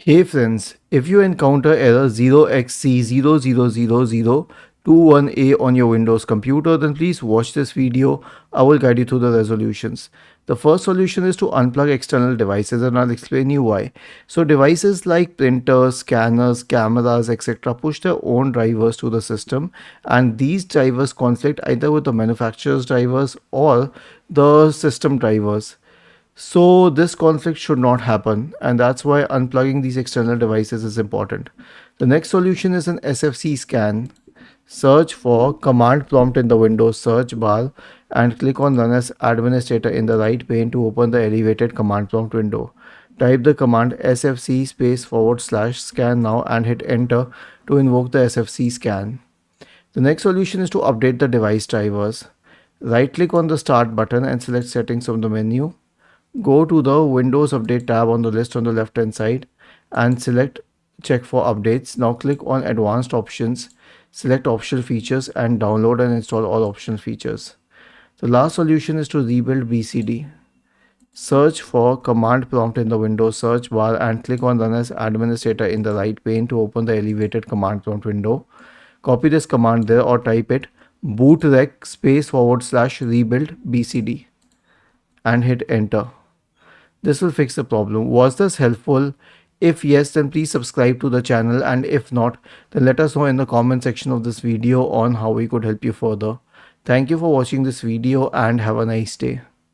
Hey friends, if you encounter error 0xc000021a on your Windows computer, then please watch this video. I will guide you through the resolutions. The first solution is to unplug external devices, and I'll explain you why. So devices like printers, scanners, cameras, etc. push their own drivers to the system, and these drivers conflict either with the manufacturer's drivers or the system drivers. So this conflict should not happen, and that's why unplugging these external devices is important. The next solution is an SFC scan. Search for command prompt in the Windows search bar and click on Run as Administrator in the right pane to open the elevated command prompt window. Type the command sfc /scan now and hit enter to invoke the SFC scan. The next solution is to update the device drivers. Right click on the start button and select settings from the menu. Go to the Windows Update tab on the list on the left hand side and select check for updates. Now click on advanced options, select optional features and download and install all optional features. The last solution is to rebuild BSoD. Search for command prompt in the Windows search bar and click on Run as Administrator in the right pane to open the elevated command prompt window. Copy this command there or type it bootrec /rebuild BSoD and hit enter. This will fix the problem. Was this helpful? If yes, then please subscribe to the channel, and if not, then let us know in the comment section of this video on how we could help you further. Thank you for watching this video and have a nice day.